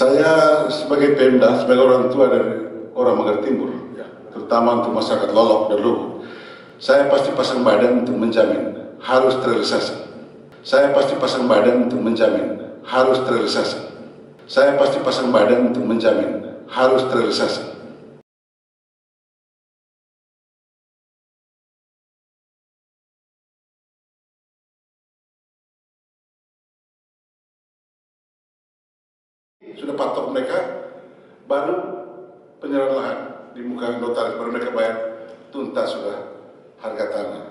Saya sebagai Pemda, sebagai orang tua dari orang Manggarai Timur, ya, terutama untuk masyarakat Lolok dan Luwu, saya pasti pasang badan untuk menjamin harus terrealisasi. Saya pasti pasang badan untuk menjamin harus terrealisasi. Saya pasti pasang badan untuk menjamin harus terrealisasi. Sudah patok mereka, baru penyerahan lahan di muka notaris, baru mereka bayar tuntas sudah harga tanah.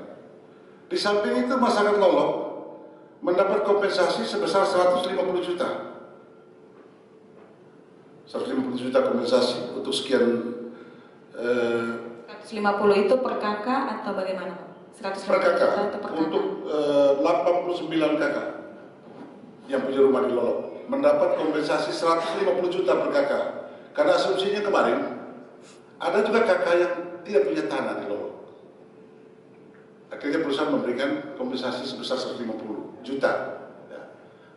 Di samping itu masyarakat Lolok mendapat kompensasi sebesar 150 juta. 150 juta kompensasi untuk sekian 150 itu per kakak atau bagaimana? 150 per kakak, juta itu per kakak? untuk 89 kakak yang punya rumah di Lolok mendapat kompensasi 150 juta per kakak. Karena asumsinya kemarin ada juga kakak yang tidak punya tanah di Lolok. Akhirnya perusahaan memberikan kompensasi sebesar 150 juta. Ya.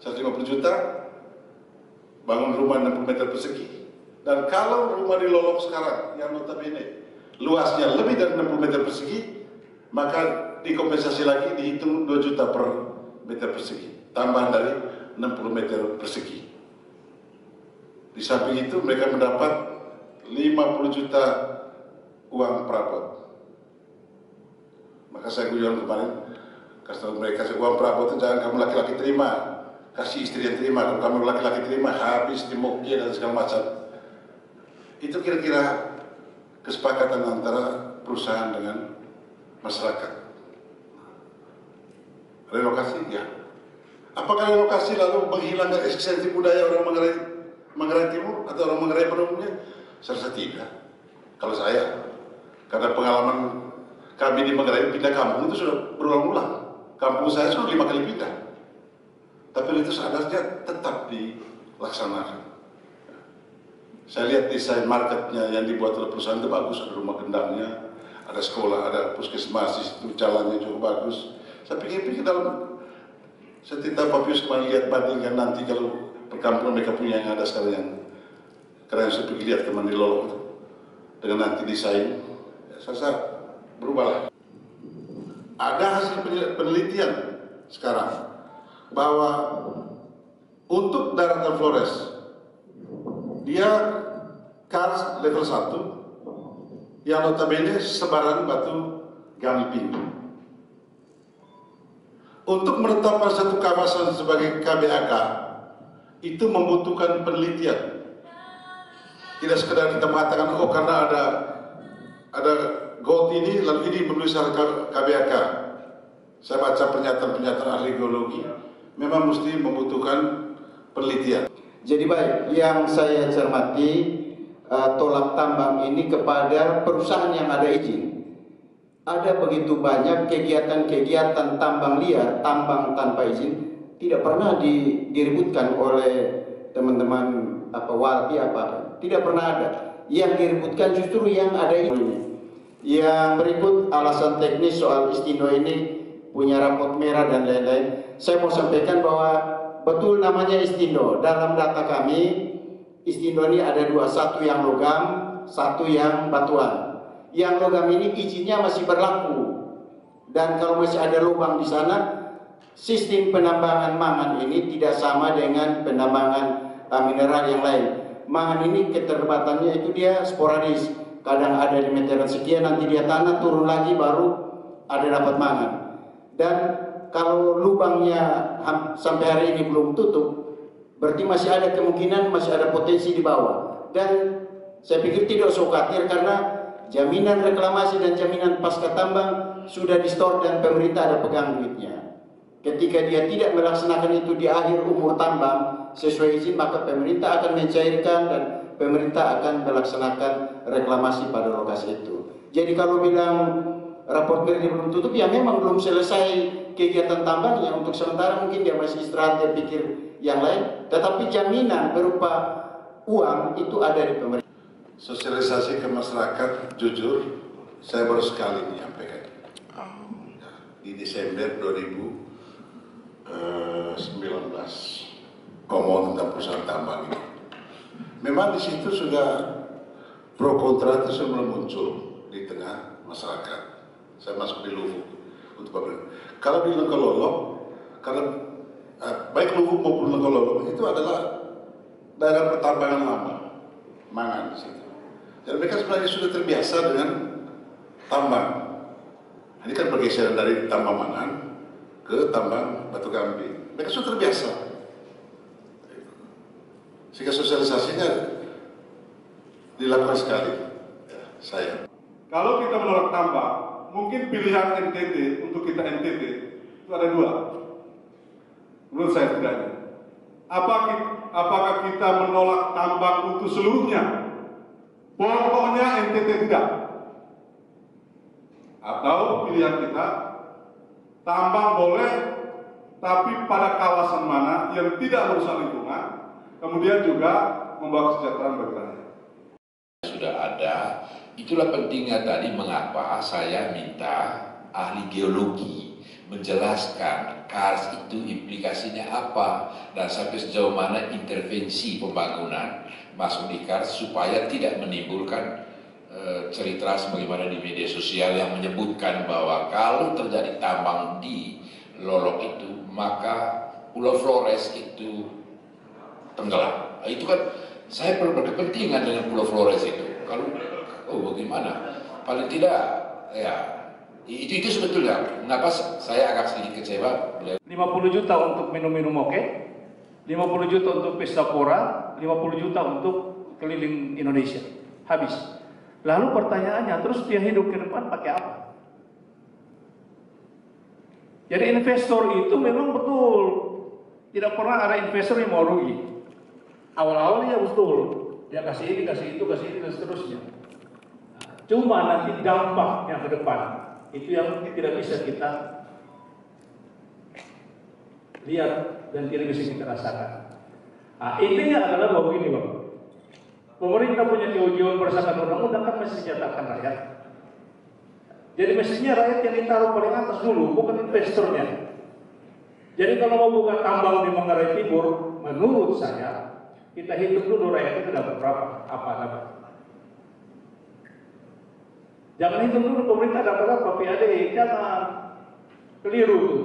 150 juta bangun rumah 60 meter persegi. Dan kalau rumah di Lolok sekarang yang notabene luasnya lebih dari 60 meter persegi, maka dikompensasi lagi dihitung 2 juta per meter persegi. Tambahan dari 60 meter persegi. Di samping itu mereka mendapat 50 juta uang perabot. Maka saya guyon kemarin, kasih mereka uang perabot itu jangan kamu laki-laki terima, kasih istri yang terima. Kalau kamu laki-laki terima, habis dimukul dan segala macam. Itu kira-kira kesepakatan antara perusahaan dengan masyarakat. Relokasi, ya. Apakah relokasi lalu menghilangkan eksistensi budaya orang Manggarai Timur atau orang Manggarai pada umumnya? Saya rasa tidak. Kalau saya, karena pengalaman kami di Manggarai pindah kampung itu sudah berulang-ulang. Kampung saya sudah 5 kali pindah. Tapi itu seharusnya tetap dilaksanakan. Saya lihat desain marketnya yang dibuat oleh perusahaan itu bagus. Ada rumah gendangnya, ada sekolah, ada puskesmas, itu jalannya juga bagus. Saya pikir-pikir dalam saya tidak Papius kemarin lihat bandingkan nanti kalau perkampungan mereka punya yang ada sekarang yang karena saya pergi lihat kemarin di Lolok itu dengan nanti desain, ya, saya berubahlah. Ada hasil penelitian sekarang bahwa untuk daratan Flores dia Kars level 1 yang notabene sebaran batu gamping. Untuk menetapkan satu kawasan sebagai KBAK itu membutuhkan penelitian. Tidak sekedar kita mengatakan oh karena ada gold ini lalu ini memenuhi syarat KBAK. Saya baca pernyataan ahli geologi memang mesti membutuhkan penelitian. Jadi baik, yang saya cermati tolak tambang ini kepada perusahaan yang ada izin. Ada begitu banyak kegiatan-kegiatan tambang liar, tambang tanpa izin, tidak pernah diributkan oleh teman-teman walpi apa, tidak pernah ada. Yang diributkan justru yang ada ini. Yang berikut alasan teknis soal Istindo ini punya rapot merah dan lain-lain. Saya mau sampaikan bahwa betul namanya Istindo. Dalam data kami, Istindo ini ada dua, satu yang logam, satu yang batuan. Yang logam ini izinnya masih berlaku, dan kalau masih ada lubang di sana, sistem penambangan mangan ini tidak sama dengan penambangan mineral yang lain. Mangan ini keterlibatannya itu dia sporadis, kadang ada di meteran sekian, nanti dia tanah turun lagi baru ada dapat mangan. Dan kalau lubangnya sampai hari ini belum tutup, berarti masih ada kemungkinan, masih ada potensi di bawah. Dan saya pikir tidak usah khawatir karena jaminan reklamasi dan jaminan pasca tambang sudah di-store dan pemerintah ada pegang duitnya. Ketika dia tidak melaksanakan itu di akhir umur tambang sesuai izin, maka pemerintah akan mencairkan dan pemerintah akan melaksanakan reklamasi pada lokasi itu. Jadi kalau bilang raport ini belum tutup, ya memang belum selesai kegiatan tambangnya. Untuk sementara mungkin dia masih istirahat, dia pikir yang lain. Tetapi jaminan berupa uang itu ada di pemerintah. Sosialisasi ke masyarakat, jujur, saya baru sekali menyampaikan. Di Desember 2019, ngomong tentang perusahaan tambang ini. Memang di situ sudah pro kontra itu sudah muncul di tengah masyarakat. Saya masuk di Lubuk untuk pabrik. Kalau di Lengkololo, karena baik Lubuk maupun Lengkololo itu adalah daerah pertambangan lama, Mangan di situ. Dan mereka sebenarnya sudah terbiasa dengan tambang. Ini kan pergeseran dari tambang Mangan ke tambang Batu Kambing. Mereka sudah terbiasa. Sehingga sosialisasinya dilakukan sekali. Ya, saya. Kalau kita menolak tambang, mungkin pilihan NTT untuk kita NTT itu ada dua. Menurut saya setidaknya. Apakah kita menolak tambang untuk seluruhnya? Pokoknya NTT tidak. Atau pilihan kita, tambang boleh, tapi pada kawasan mana yang tidak merusak lingkungan, kemudian juga membawa kesejahteraan bagi rakyat. Sudah ada, itulah pentingnya tadi mengapa saya minta ahli geologi menjelaskan KARS itu implikasinya apa dan sampai sejauh mana intervensi pembangunan masuk di KARS supaya tidak menimbulkan cerita sebagaimana di media sosial yang menyebutkan bahwa kalau terjadi tambang di Lolok itu maka Pulau Flores itu tenggelam. Itu kan saya perlu berkepentingan dengan Pulau Flores itu. Kalau bagaimana? Paling tidak ya itu sebetulnya. Kenapa saya agak sedikit kecewa? 50 juta untuk minum-minum oke, 50 juta untuk pesta pora, 50 juta untuk keliling Indonesia. Habis. Lalu pertanyaannya, terus dia hidup ke depan pakai apa? Jadi investor itu memang betul tidak pernah ada investor yang mau rugi. Awal-awalnya betul, dia kasih ini, dan seterusnya. Cuma nanti dampaknya ke depan itu yang tidak bisa kita lihat dan tidak bisa kita rasakan. Nah, intinya adalah bahwa ini, Bang. Pemerintah punya kewajiban berdasarkan undang-undang kan mesti dinyatakan rakyat. Jadi mestinya rakyat yang ditaruh paling atas dulu, bukan investornya. Jadi kalau mau buka tambang di Manggarai Timur, menurut saya kita hitung dulu rakyat itu dapat berapa, apa dapat. Jangan hitung dulu pemerintah dapat apa, PAD, jangan keliru tuh.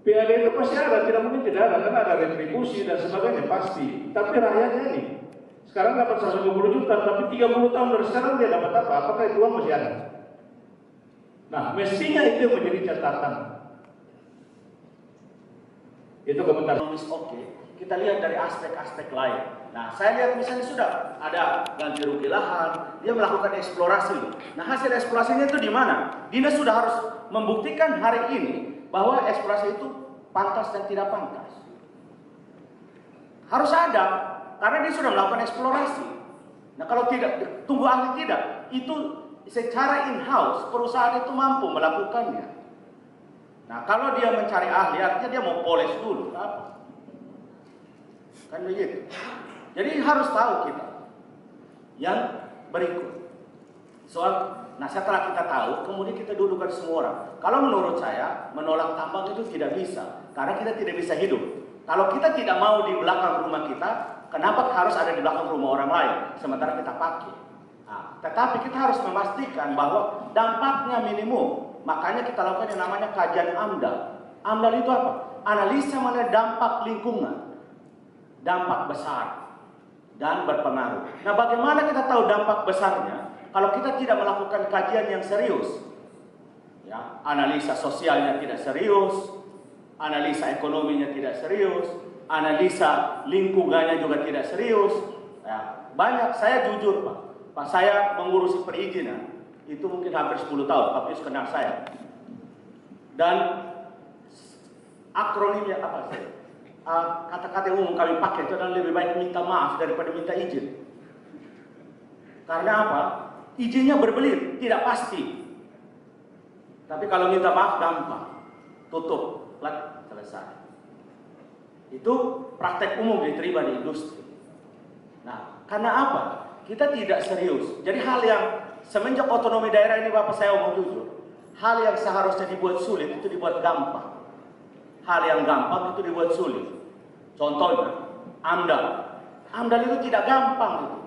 PAD itu pasti ada, tidak mungkin tidak ada, karena ada retribusi dan sebagainya pasti. Tapi rakyatnya ini sekarang dapat 120 juta, tapi 30 tahun dari sekarang dia dapat apa? Apakah itu uang masih ada? Nah, mestinya itu menjadi catatan. Itu komentar. Oke, kita lihat dari aspek-aspek lain. Nah, saya lihat misalnya sudah ada ganti rugi lahan, dia melakukan eksplorasi. Nah, hasil eksplorasinya itu di mana? Dinas sudah harus membuktikan hari ini bahwa eksplorasi itu pantas dan tidak pantas. Harus ada, karena dia sudah melakukan eksplorasi. Nah, kalau tidak, tunggu ahli tidak, itu secara in-house perusahaan itu mampu melakukannya. Nah, kalau dia mencari ahli, artinya dia mau poles dulu, apa? Kan begitu. Jadi harus tahu kita. Yang berikut, nah setelah kita tahu, kemudian kita dudukkan semua orang. Kalau menurut saya, menolak tambang itu tidak bisa, karena kita tidak bisa hidup. Kalau kita tidak mau di belakang rumah kita, kenapa harus ada di belakang rumah orang lain, sementara kita pakai? Nah, tetapi kita harus memastikan bahwa dampaknya minimum. Makanya kita lakukan yang namanya kajian AMDAL. AMDAL itu apa? Analisa mengenai dampak lingkungan, dampak besar, dan berpengaruh. Nah, bagaimana kita tahu dampak besarnya? Kalau kita tidak melakukan kajian yang serius, ya, analisa sosialnya tidak serius, analisa ekonominya tidak serius, analisa lingkungannya juga tidak serius. Ya, banyak, saya jujur Pak, saya mengurusi perizinan, itu mungkin hampir 10 tahun, Pak Yus kenal saya. Dan akronimnya apa sih? Kata-kata umum kami pakai itu adalah lebih baik minta maaf daripada minta izin. Karena apa? Izinnya berbelit, tidak pasti. Tapi kalau minta maaf gampang, tutup, selesai. Itu praktek umum diterima di industri. Nah, karena apa? Kita tidak serius. Jadi hal yang semenjak otonomi daerah ini, Bapak, saya omong jujur, hal yang seharusnya dibuat sulit itu dibuat gampang. Hal yang gampang itu dibuat sulit. Contohnya, AMDAL. AMDAL itu tidak gampang itu.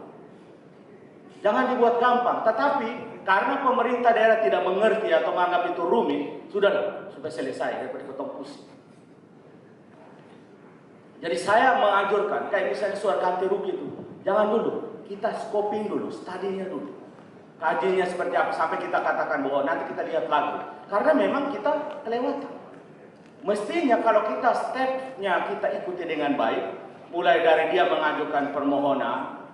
Jangan dibuat gampang. Tetapi karena pemerintah daerah tidak mengerti atau menganggap itu rumit, sudah selesai daripada ketemu pusing. Jadi saya menganjurkan, kayak misalnya surat ganti rugi itu, jangan dulu, kita scoping dulu, studinya dulu. Kajiannya seperti apa, sampai kita katakan bahwa nanti kita lihat lagi. Karena memang kita kelewatan. Mestinya kalau kita stepnya kita ikuti dengan baik, mulai dari dia mengajukan permohonan,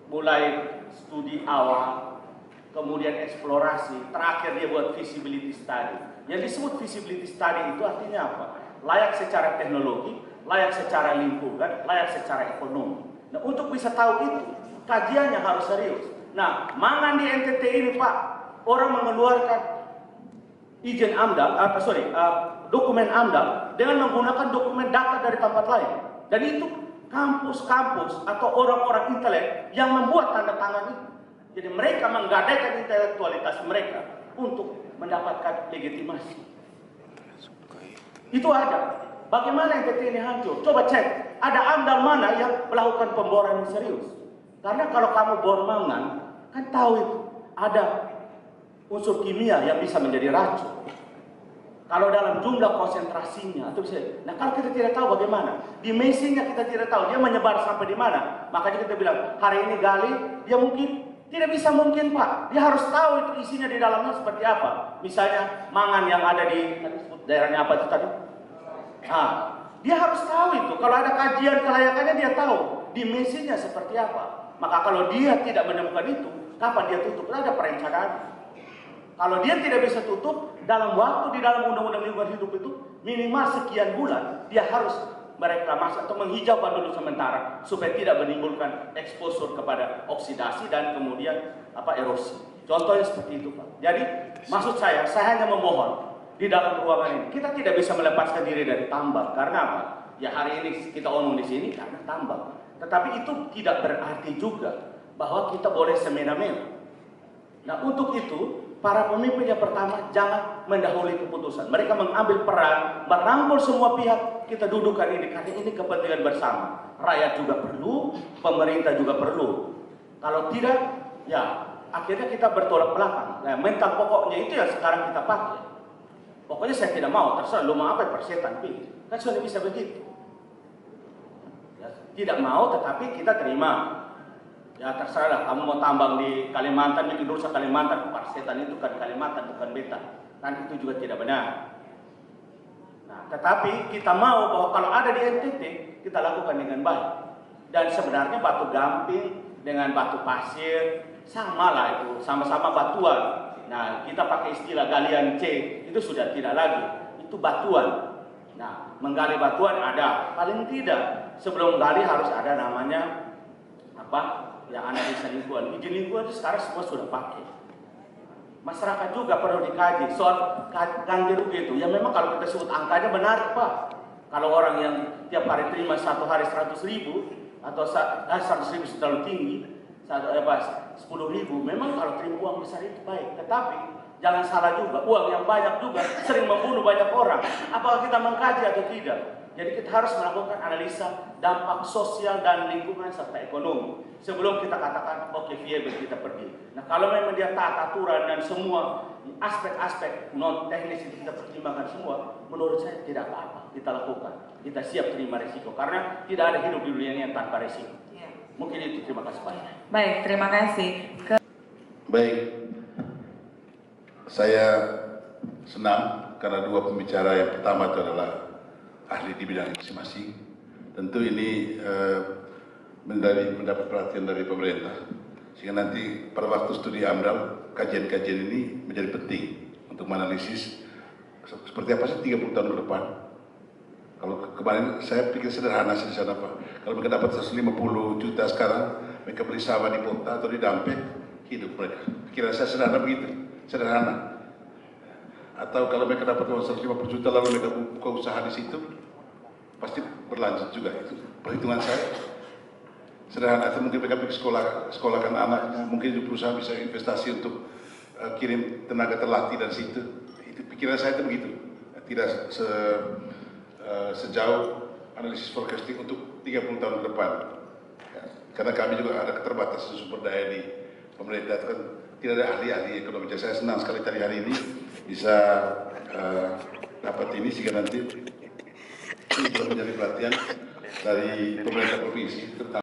mulai studi awal, kemudian eksplorasi, terakhir dia buat feasibility study. Yang disebut feasibility study itu artinya apa? Layak secara teknologi, layak secara lingkungan, layak secara ekonomi. Nah, untuk bisa tahu itu, kajiannya harus serius. Nah, mangan di NTT ini Pak, orang mengeluarkan izin AMDAL, dokumen AMDAL dengan menggunakan dokumen data dari tempat lain. Dan itu kampus-kampus atau orang-orang intelek yang membuat tanda tangan itu. Jadi mereka menggadaikan intelektualitas mereka untuk mendapatkan legitimasi. Itu ada. Bagaimana NTT ini hancur? Coba cek, ada AMDAL mana yang melakukan pemboran yang serius? Karena kalau kamu bor mangan, kan tahu itu ada unsur kimia yang bisa menjadi racun. Kalau dalam jumlah konsentrasinya, atau bisa. Nah kalau kita tidak tahu bagaimana, dimensinya kita tidak tahu, dia menyebar sampai di mana. Makanya kita bilang, hari ini gali, dia mungkin tidak bisa mungkin Pak. Dia harus tahu itu isinya di dalamnya seperti apa. Misalnya mangan yang ada di daerahnya apa itu tadi? Nah, dia harus tahu itu. Kalau ada kajian kelayakannya dia tahu dimensinya seperti apa. Maka kalau dia tidak menemukan itu, kapan dia tutup? Ada perencanaan. Kalau dia tidak bisa tutup dalam waktu di dalam undang-undang lingkungan hidup itu minimal sekian bulan, dia harus mereklamasi atau menghijaukan dulu sementara supaya tidak menimbulkan eksposur kepada oksidasi dan kemudian erosi. Contohnya seperti itu Pak. Jadi maksud saya hanya memohon di dalam ruangan ini kita tidak bisa melepaskan diri dari tambang. Karena apa? Ya hari ini kita omong di sini karena tambang. Tetapi itu tidak berarti juga bahwa kita boleh semena-mena. Nah untuk itu para pemimpin yang pertama jangan mendahului keputusan. Mereka mengambil peran, merangkul semua pihak, kita dudukkan ini karena ini kepentingan bersama. Rakyat juga perlu, pemerintah juga perlu. Kalau tidak, ya akhirnya kita bertolak belakang. Nah, mental pokoknya itu yang sekarang kita pakai. Pokoknya saya tidak mau, terserah lu mau apa persetan pilih. Kan sudah bisa begitu. Ya, tidak mau tetapi kita terima. Ya terserah lah, kamu mau tambang di Kalimantan, bikin rusak Kalimantan, persetan itu kan Kalimantan bukan beta. Kan itu juga tidak benar. Nah, tetapi kita mau bahwa kalau ada di NTT, kita lakukan dengan baik. Dan sebenarnya batu gamping dengan batu pasir, sama lah itu, sama-sama batuan. Nah, kita pakai istilah galian C, itu sudah tidak lagi, itu batuan. Nah, menggali batuan ada, paling tidak sebelum gali harus ada namanya ya analisa lingkungan. Izin lingkungan itu sekarang semua sudah pakai. Masyarakat juga perlu dikaji soal ganti rugi itu. Ya memang kalau kita sebut angkanya benar Pak. Kalau orang yang tiap hari terima satu hari 100.000 atau 100.000 terlalu tinggi, 10.000, memang kalau terima uang besar itu baik. Tetapi jangan salah juga, uang yang banyak juga sering membunuh banyak orang. Apakah kita mengkaji atau tidak? Jadi kita harus melakukan analisa dampak sosial dan lingkungan serta ekonomi sebelum kita katakan oke, viable kita pergi. Nah kalau memang dia taat aturan dan semua aspek-aspek non teknis itu kita pertimbangkan semua, menurut saya tidak apa-apa kita lakukan. Kita siap terima risiko karena tidak ada hidup di dunia ini yang tanpa risiko. Mungkin itu, terima kasih Pak. Baik, terima kasih. Baik, saya senang karena dua pembicara yang pertama itu adalah ahli di bidang masing-masing. Tentu ini mendapat perhatian dari pemerintah, sehingga nanti pada waktu studi AMDAL, kajian-kajian ini menjadi penting untuk menganalisis seperti apa sih 30 tahun ke depan. Kalau kemarin saya pikir sederhana sih di sana Pak. Kalau mereka dapat 150 juta sekarang, mereka beli sawah di Ponta atau di Dampek, hidup mereka. Pikiran saya sederhana begitu, sederhana. Atau kalau mereka dapat uang 150 juta lalu mereka buka usaha di situ, pasti berlanjut juga itu. Perhitungan saya sederhana. Atau mungkin mereka sekolahkan anaknya, mungkin itu perusahaan bisa investasi untuk kirim tenaga terlatih dari situ. Itu pikiran saya itu begitu. Tidak sejauh analisis forecasting untuk 30 tahun ke depan. Ya. Karena kami juga ada keterbatasan sumber daya di pemerintah, itu kan tidak ada ahli-ahli ekonomi. Jadi saya senang sekali tadi hari ini bisa dapat ini, sehingga nanti ini menjadi perhatian dari pemerintah provinsi, terutama